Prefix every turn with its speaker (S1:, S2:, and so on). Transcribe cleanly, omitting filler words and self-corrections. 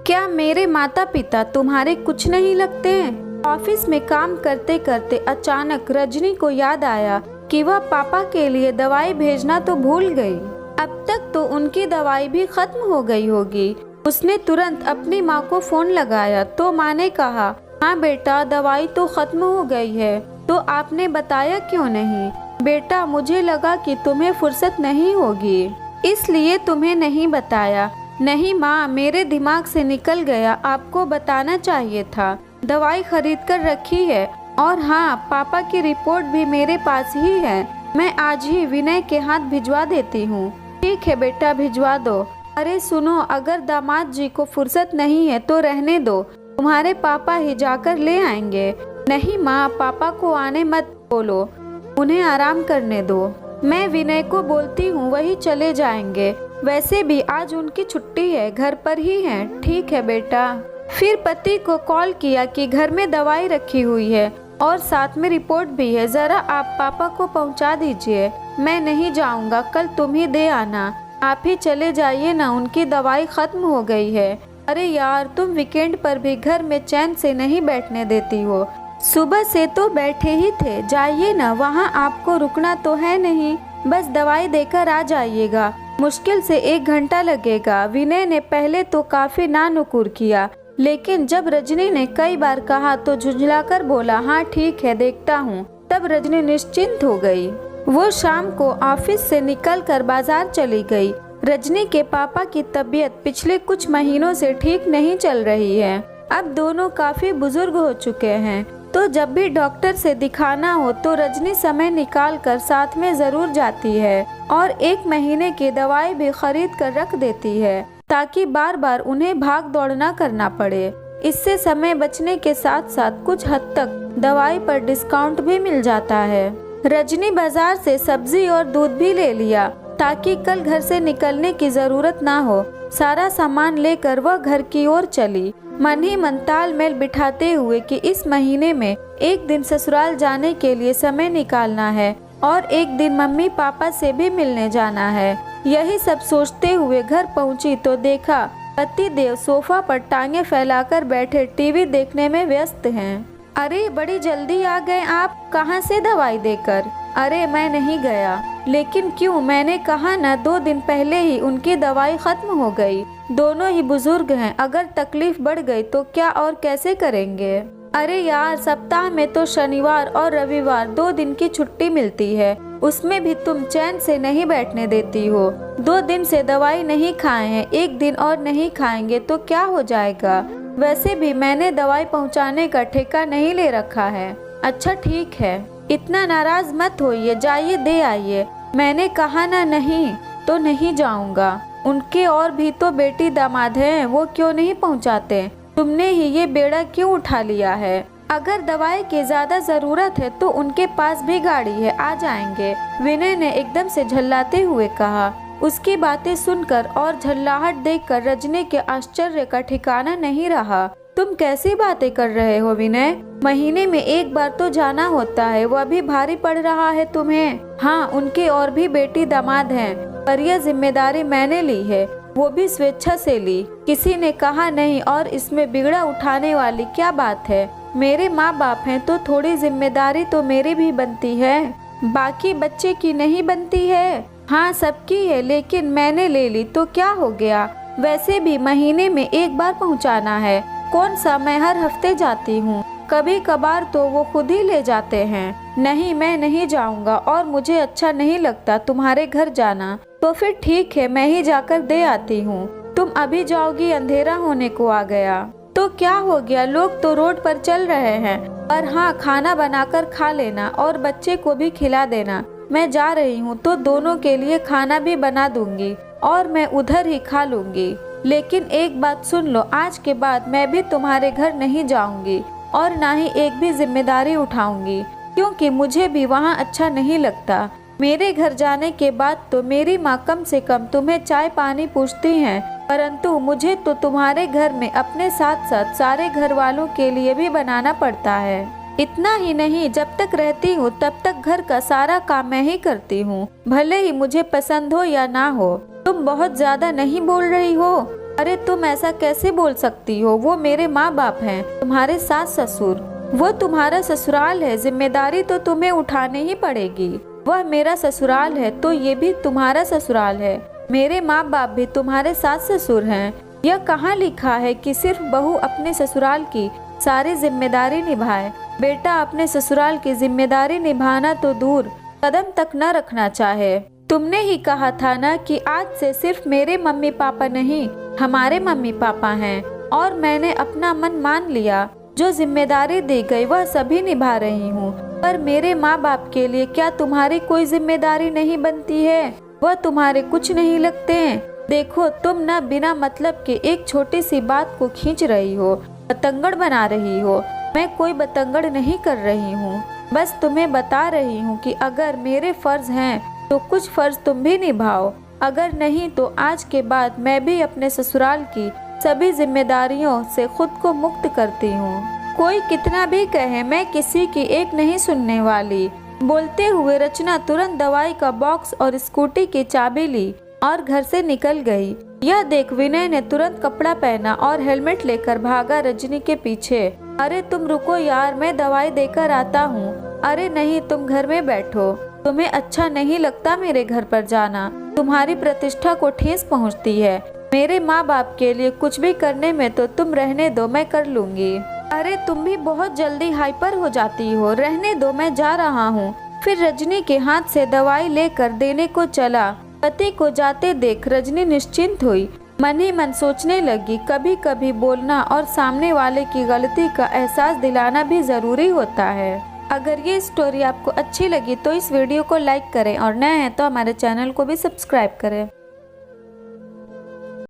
S1: क्या मेरे माता पिता तुम्हारे कुछ नहीं लगते हैं? ऑफिस में काम करते करते अचानक रजनी को याद आया कि वह पापा के लिए दवाई भेजना तो भूल गई। अब तक तो उनकी दवाई भी खत्म हो गई होगी। उसने तुरंत अपनी माँ को फोन लगाया तो माँ ने कहा, हाँ बेटा, दवाई तो खत्म हो गई है, तो आपने बताया क्यों नहीं? बेटा, मुझे लगा कि तुम्हें फुर्सत नहीं होगी, इसलिए तुम्हें नहीं बताया। नहीं माँ, मेरे दिमाग से निकल गया, आपको बताना चाहिए था। दवाई खरीद कर रखी है और हाँ, पापा की रिपोर्ट भी मेरे पास ही है। मैं आज ही विनय के हाथ भिजवा देती हूँ। ठीक है बेटा, भिजवा दो। अरे सुनो, अगर दामाद जी को फुर्सत नहीं है तो रहने दो, तुम्हारे पापा ही जाकर ले आएंगे। नहीं माँ, पापा को आने मत बोलो, उन्हें आराम करने दो। मैं विनय को बोलती हूँ, वही चले जाएंगे। वैसे भी आज उनकी छुट्टी है, घर पर ही हैं। ठीक है बेटा। फिर पति को कॉल किया कि घर में दवाई रखी हुई है और साथ में रिपोर्ट भी है, जरा आप पापा को पहुंचा दीजिए। मैं नहीं जाऊंगा, कल तुम ही दे आना। आप ही चले जाइए ना, उनकी दवाई खत्म हो गई है। अरे यार, तुम वीकेंड पर भी घर में चैन से नहीं बैठने देती हो। सुबह से तो बैठे ही थे, जाइए ना, वहाँ आपको रुकना तो है नहीं, बस दवाई देकर आ जाइएगा। मुश्किल से 1 घंटा लगेगा। विनय ने पहले तो काफी नानुकुर किया, लेकिन जब रजनी ने कई बार कहा तो झुंझलाकर बोला, हाँ ठीक है, देखता हूँ। तब रजनी निश्चिंत हो गई। वो शाम को ऑफिस से निकलकर बाजार चली गई। रजनी के पापा की तबीयत पिछले कुछ महीनों से ठीक नहीं चल रही है। अब दोनों काफी बुजुर्ग हो चुके हैं, तो जब भी डॉक्टर से दिखाना हो तो रजनी समय निकाल कर साथ में जरूर जाती है और 1 महीने की दवाई भी खरीद कर रख देती है, ताकि बार बार उन्हें भाग दौड़ न करना पड़े। इससे समय बचने के साथ साथ कुछ हद तक दवाई पर डिस्काउंट भी मिल जाता है। रजनी बाजार से सब्जी और दूध भी ले लिया, ताकि कल घर से निकलने की जरूरत ना हो। सारा सामान लेकर वह घर की ओर चली, मन ही मन तालमेल बिठाते हुए कि इस महीने में 1 दिन ससुराल जाने के लिए समय निकालना है और 1 दिन मम्मी पापा से भी मिलने जाना है। यही सब सोचते हुए घर पहुंची तो देखा पति देव सोफा पर टांगे फैलाकर बैठे टीवी देखने में व्यस्त हैं। अरे बड़ी जल्दी आ गए आप, कहाँ से दवाई देकर? अरे मैं नहीं गया। लेकिन क्यों? मैंने कहा ना, 2 दिन पहले ही उनकी दवाई खत्म हो गई। दोनों ही बुजुर्ग हैं, अगर तकलीफ बढ़ गई तो क्या और कैसे करेंगे? अरे यार, सप्ताह में तो शनिवार और रविवार 2 दिन की छुट्टी मिलती है, उसमें भी तुम चैन से नहीं बैठने देती हो। 2 दिन से दवाई नहीं खाए हैं, 1 दिन और नहीं खाएंगे तो क्या हो जाएगा? वैसे भी मैंने दवाई पहुंचाने का ठेका नहीं ले रखा है। अच्छा ठीक है, इतना नाराज मत होइए, जाइए दे आइए। मैंने कहा ना, नहीं तो नहीं जाऊंगा। उनके और भी तो बेटी दामाद हैं, वो क्यों नहीं पहुंचाते? तुमने ही ये बेड़ा क्यों उठा लिया है? अगर दवाई की ज्यादा जरूरत है तो उनके पास भी गाड़ी है, आ जाएंगे। विनय ने एकदम से झल्लाते हुए कहा। उसकी बातें सुनकर और झल्लाहट देखकर रजनी के आश्चर्य का ठिकाना नहीं रहा। तुम कैसी बातें कर रहे हो विनय? महीने में 1 बार तो जाना होता है, वह भी भारी पड़ रहा है तुम्हें? हाँ, उनके और भी बेटी दामाद हैं, पर यह जिम्मेदारी मैंने ली है, वो भी स्वेच्छा से ली, किसी ने कहा नहीं। और इसमें बिगड़ा उठाने वाली क्या बात है? मेरे माँ बाप हैं तो थोड़ी जिम्मेदारी तो मेरी भी बनती है, बाकी बच्चे की नहीं बनती है? हाँ सबकी है, लेकिन मैंने ले ली तो क्या हो गया? वैसे भी महीने में 1 बार पहुँचाना है, कौन सा मैं हर हफ्ते जाती हूँ, कभी कभार तो वो खुद ही ले जाते हैं। नहीं, मैं नहीं जाऊँगा और मुझे अच्छा नहीं लगता तुम्हारे घर जाना। तो फिर ठीक है, मैं ही जाकर दे आती हूँ। तुम अभी जाओगी? अंधेरा होने को आ गया। तो क्या हो गया, लोग तो रोड पर चल रहे हैं। और हाँ, खाना बनाकर खा लेना और बच्चे को भी खिला देना। मैं जा रही हूँ तो दोनों के लिए खाना भी बना दूंगी और मैं उधर ही खा लूंगी। लेकिन एक बात सुन लो, आज के बाद मैं भी तुम्हारे घर नहीं जाऊंगी और ना ही एक भी जिम्मेदारी उठाऊंगी, क्योंकि मुझे भी वहाँ अच्छा नहीं लगता। मेरे घर जाने के बाद तो मेरी माँ कम से कम तुम्हें चाय पानी पूछती हैं, परंतु मुझे तो तुम्हारे घर में अपने साथ साथ सारे घर वालों के लिए भी बनाना पड़ता है। इतना ही नहीं, जब तक रहती हूँ तब तक घर का सारा काम मैं ही करती हूँ, भले ही मुझे पसंद हो या ना हो। तुम बहुत ज्यादा नहीं बोल रही हो? अरे तुम ऐसा कैसे बोल सकती हो, वो मेरे माँ बाप हैं, तुम्हारे सास ससुर। वो तुम्हारा ससुराल है, जिम्मेदारी तो तुम्हें उठानी ही पड़ेगी। वह मेरा ससुराल है तो ये भी तुम्हारा ससुराल है। मेरे माँ बाप भी तुम्हारे सास ससुर हैं। यह कहाँ लिखा है कि सिर्फ बहू अपने ससुराल की सारी जिम्मेदारी निभाए। बेटा अपने ससुराल की जिम्मेदारी निभाना तो दूर, कदम तक न रखना चाहे। तुमने ही कहा था ना कि आज से सिर्फ मेरे मम्मी पापा नहीं, हमारे मम्मी पापा हैं। और मैंने अपना मन मान लिया। जो जिम्मेदारी दी गई वह सभी निभा रही हूँ। पर मेरे माँ बाप के लिए क्या तुम्हारी कोई जिम्मेदारी नहीं बनती है? वह तुम्हारे कुछ नहीं लगते हैं। देखो तुम न बिना मतलब के एक छोटी सी बात को खींच रही हो, बतंगड़ बना रही हो। मैं कोई बतंगड़ नहीं कर रही हूँ, बस तुम्हें बता रही हूँ कि अगर मेरे फर्ज हैं तो कुछ फर्ज तुम भी निभाओ। अगर नहीं तो आज के बाद मैं भी अपने ससुराल की सभी जिम्मेदारियों से खुद को मुक्त करती हूँ। कोई कितना भी कहे, मैं किसी की एक नहीं सुनने वाली। बोलते हुए रचना तुरंत दवाई का बॉक्स और स्कूटी की चाबी ली और घर से निकल गई। यह देख विनय ने तुरंत कपड़ा पहना और हेलमेट लेकर भागा रजनी के पीछे। अरे तुम रुको यार, मैं दवाई देकर आता हूँ। अरे नहीं, तुम घर में बैठो। तुम्हें अच्छा नहीं लगता मेरे घर पर जाना? तुम्हारी प्रतिष्ठा को ठेस पहुँचती है। मेरे माँ बाप के लिए कुछ भी करने में तो तुम रहने दो, मैं कर लूंगी। अरे तुम भी बहुत जल्दी हाइपर हो जाती हो, रहने दो, मैं जा रहा हूँ। फिर रजनी के हाथ से दवाई लेकर देने को चला। पति को जाते देख रजनी निश्चिंत हुई। मन ही मन सोचने लगी, कभी कभी बोलना और सामने वाले की गलती का एहसास दिलाना भी जरूरी होता है। अगर ये स्टोरी आपको अच्छी लगी तो इस वीडियो को लाइक करें और नए हैं तो हमारे चैनल को भी सब्सक्राइब करें।